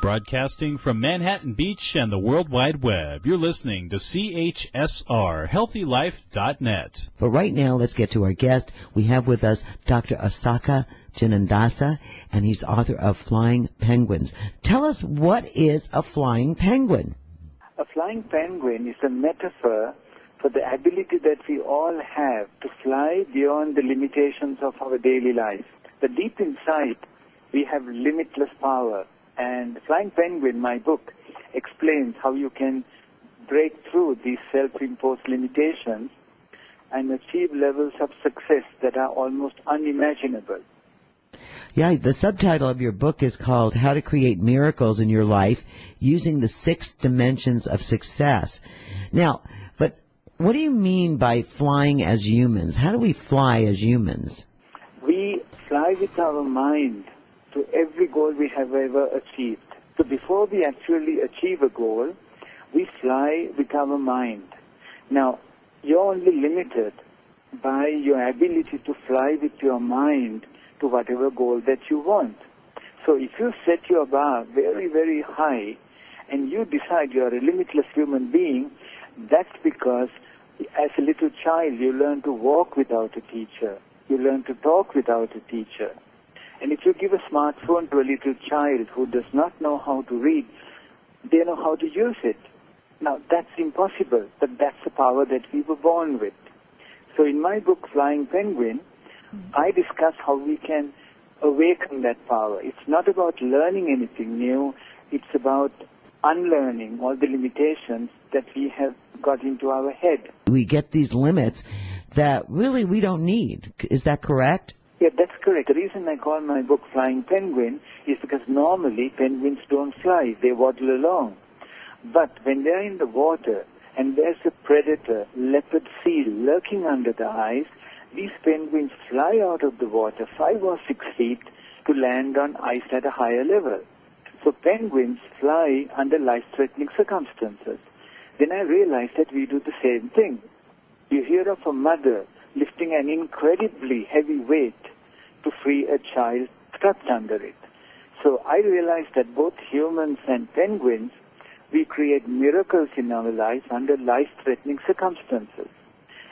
Broadcasting from Manhattan Beach and the World Wide Web, you're listening to CHSR, HealthyLife.net. But right now, let's get to our guest. We have with us Dr. Asaka Janandasa, and he's author of Flying Penguins. Tell us, what is a flying penguin? A flying penguin is a metaphor for the ability that we all have to fly beyond the limitations of our daily life. But deep inside, we have limitless power. And Flying Penguin, my book, explains how you can break through these self-imposed limitations and achieve levels of success that are almost unimaginable. Yeah, the subtitle of your book is called How to Create Miracles in Your Life Using the 6 Dimensions of Success. Now, but what do you mean by flying as humans? How do we fly as humans? We fly with our mind to every goal we have ever achieved. So before we actually achieve a goal, we fly with our mind. Now, you're only limited by your ability to fly with your mind to whatever goal that you want. So if you set your bar very, very high and you decide you're a limitless human being, that's because as a little child you learn to walk without a teacher. You learn to talk without a teacher. And if you give a smartphone to a little child who does not know how to read, they know how to use it. Now, that's impossible, but that's the power that we were born with. So in my book, Flying Penguin, I discuss how we can awaken that power. It's not about learning anything new. It's about unlearning all the limitations that we have got into our head. We get these limits that really we don't need. Is that correct? Yeah, that's correct. The reason I call my book Flying Penguin is because normally penguins don't fly. They waddle along. But when they're in the water and there's a predator, leopard seal, lurking under the ice, these penguins fly out of the water 5 or 6 feet to land on ice at a higher level. So penguins fly under life-threatening circumstances. Then I realized that we do the same thing. You hear of a mother lifting an incredibly heavy weight to free a child trapped under it. So I realized that both humans and penguins, we create miracles in our lives under life-threatening circumstances.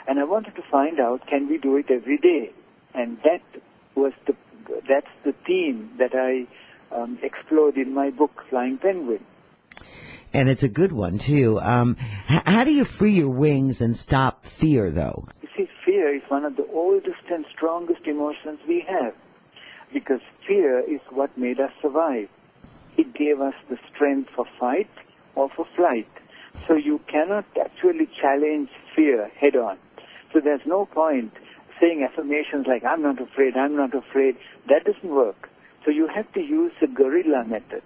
And I wanted to find out, can we do it every day? And that's the theme that I explored in my book, Flying Penguin. And it's a good one, too. How do you free your wings and stop fear, though? You see, fear is one of the oldest and strongest emotions we have, because fear is what made us survive. It gave us the strength for fight or for flight. So you cannot actually challenge fear head-on. So there's no point saying affirmations like, I'm not afraid, I'm not afraid. That doesn't work. So you have to use the guerrilla method.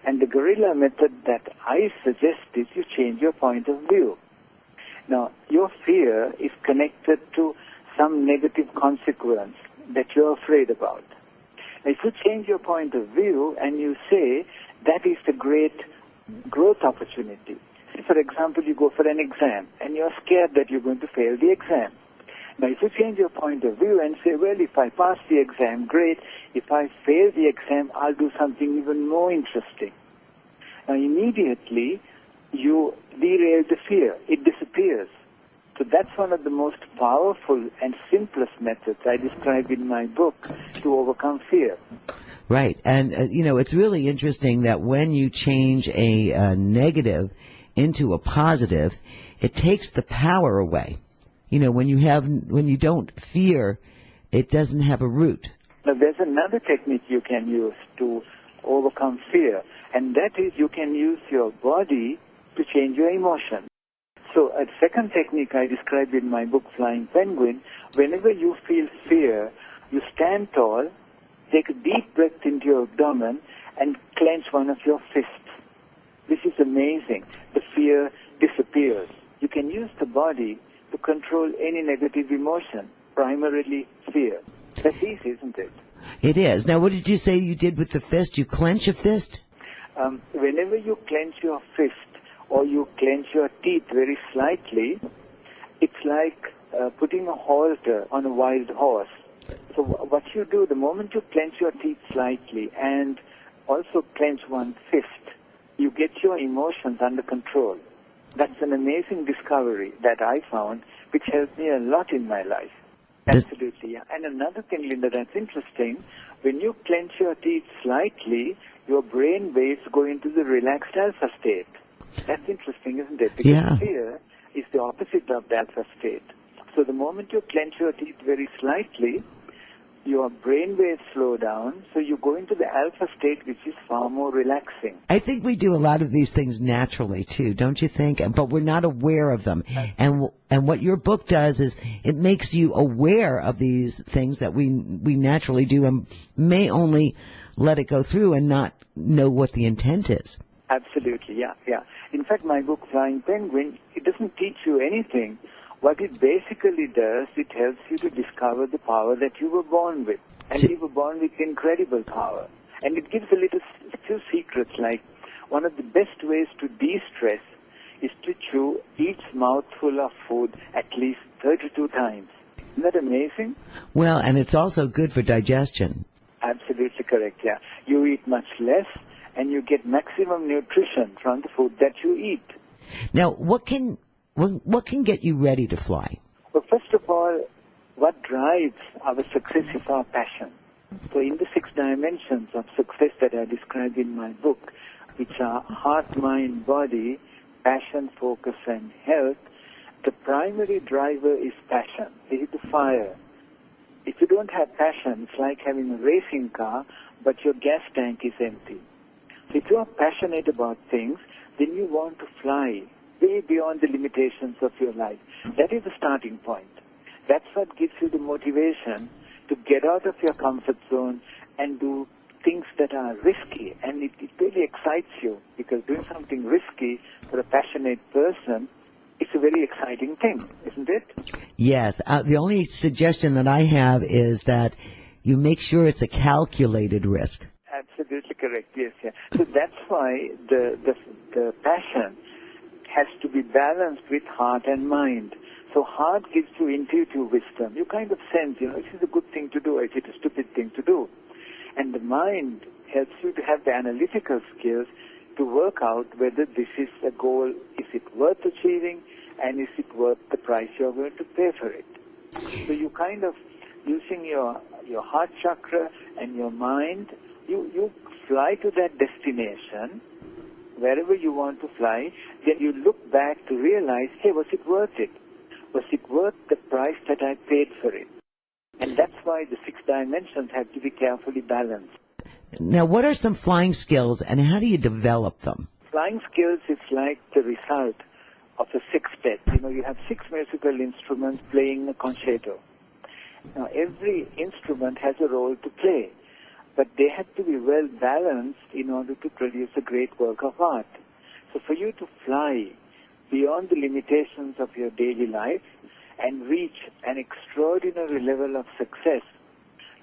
And the guerrilla method that I suggest is you change your point of view. Now, your fear is connected to some negative consequence that you're afraid about. Now, if you change your point of view and you say, that is the great growth opportunity. See, for example, you go for an exam and you're scared that you're going to fail the exam. Now, if you change your point of view and say, well, if I pass the exam, great. If I fail the exam, I'll do something even more interesting. Now, immediately, you derail the fear. It disappears. So that's one of the most powerful and simplest methods I describe in my book to overcome fear. Right. And, it's really interesting that when you change a negative into a positive, it takes the power away. When you don't fear, it doesn't have a root. Now, there's another technique you can use to overcome fear, and that is you can use your body to change your emotion. So a second technique I described in my book, Flying Penguin, whenever you feel fear, you stand tall, take a deep breath into your abdomen, and clench one of your fists. This is amazing. The fear disappears. You can use the body to control any negative emotion, primarily fear. That's easy, isn't it? It is. Now, what did you say you did with the fist? You clench a fist? Whenever you clench your fist or you clench your teeth very slightly, it's like putting a halter on a wild horse. So what you do, the moment you clench your teeth slightly and also clench one fist, you get your emotions under control. That's an amazing discovery that I found, which helped me a lot in my life. Absolutely, yeah. And another thing, Linda, that's interesting, when you clench your teeth slightly, your brain waves go into the relaxed alpha state. That's interesting, isn't it? Because fear is the opposite of the alpha state. So the moment you clench your teeth very slightly, your brain waves slow down, so you go into the alpha state, which is far more relaxing. I think we do a lot of these things naturally, too, don't you think? But we're not aware of them. And what your book does is it makes you aware of these things that we naturally do and may only let it go through and not know what the intent is. Absolutely, yeah. In fact, my book, Flying Penguin, it doesn't teach you anything. What it basically does, it helps you to discover the power that you were born with. And you were born with incredible power. And it gives a few secrets, like one of the best ways to de-stress is to chew each mouthful of food at least 32 times. Isn't that amazing? Well, and it's also good for digestion. Absolutely correct, yeah. You eat much less, and you get maximum nutrition from the food that you eat. Now, what can get you ready to fly? Well, first of all, what drives our success is our passion. So in the 6 dimensions of success that I describe in my book, which are heart, mind, body, passion, focus, and health, the primary driver is passion. It is the fire. If you don't have passion, it's like having a racing car, but your gas tank is empty. So if you are passionate about things, then you want to fly way beyond the limitations of your life. That is the starting point. That's what gives you the motivation to get out of your comfort zone and do things that are risky. And it really excites you, because doing something risky for a passionate person, it's a very exciting thing, isn't it? Yes. The only suggestion that I have is that you make sure it's a calculated risk. Absolutely correct, yes. Yeah. So that's why the passion has to be balanced with heart and mind. So heart gives you intuitive wisdom. You kind of sense, this is a good thing to do, or is it a stupid thing to do? And the mind helps you to have the analytical skills to work out whether this is a goal, is it worth achieving, and is it worth the price you're going to pay for it. So you kind of, using your heart chakra and your mind, you fly to that destination, wherever you want to fly, then you look back to realize, hey, was it worth it? Was it worth the price that I paid for it? And that's why the 6 dimensions have to be carefully balanced. Now, what are some flying skills, and how do you develop them? Flying skills is like the result of a sextet. You have 6 musical instruments playing a concerto. Now, every instrument has a role to play, but they have to be well balanced in order to produce a great work of art. So for you to fly beyond the limitations of your daily life and reach an extraordinary level of success,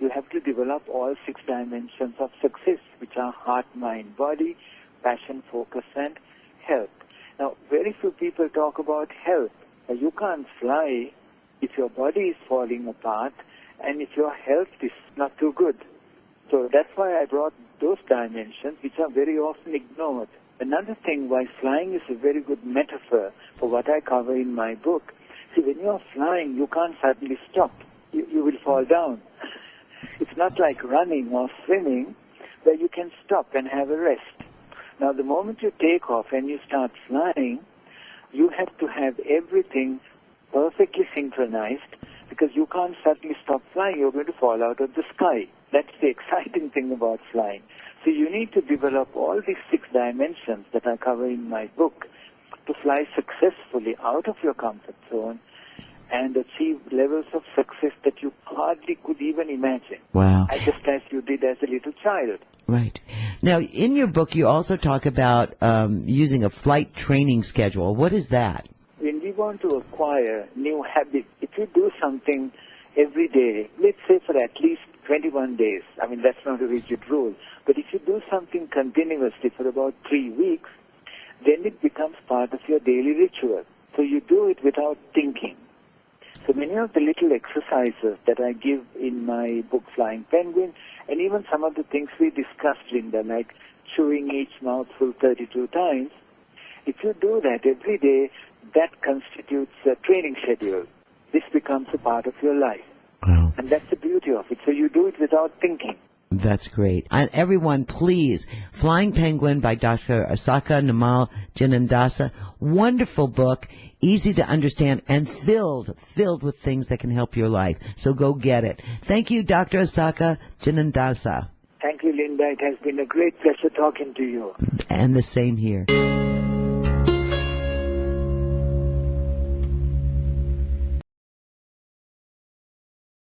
you have to develop all 6 dimensions of success, which are heart, mind, body, passion, focus, and health. Now, very few people talk about health. You can't fly if your body is falling apart and if your health is not too good. So that's why I brought those dimensions, which are very often ignored. Another thing why flying is a very good metaphor for what I cover in my book. See, when you're flying, you can't suddenly stop. You will fall down. It's not like running or swimming, where you can stop and have a rest. Now, the moment you take off and you start flying, you have to have everything perfectly synchronized, because you can't suddenly stop flying. You're going to fall out of the sky. That's the exciting thing about flying. So you need to develop all these 6 dimensions that I cover in my book to fly successfully out of your comfort zone and achieve levels of success that you hardly could even imagine. Wow. Just as you did as a little child. Right. Now, in your book, you also talk about using a flight training schedule. What is that? When we want to acquire new habits, if you do something every day, let's say for at least 21 days, that's not a rigid rule, but if you do something continuously for about 3 weeks, then it becomes part of your daily ritual. So you do it without thinking. So many of the little exercises that I give in my book, Flying Penguin, And even some of the things we discussed, Linda, like chewing each mouthful 32 times, if you do that every day, that constitutes a training schedule. This becomes a part of your life. Wow. And that's the beauty of it. So you do it without thinking. That's great. And everyone, please, Flying Penguin by Dr. Asaka Namal Jinandasa. Wonderful book, easy to understand, and filled with things that can help your life. So go get it. Thank you, Dr. Asaka Jinandasa. Thank you, Linda. It has been a great pleasure talking to you. And the same here.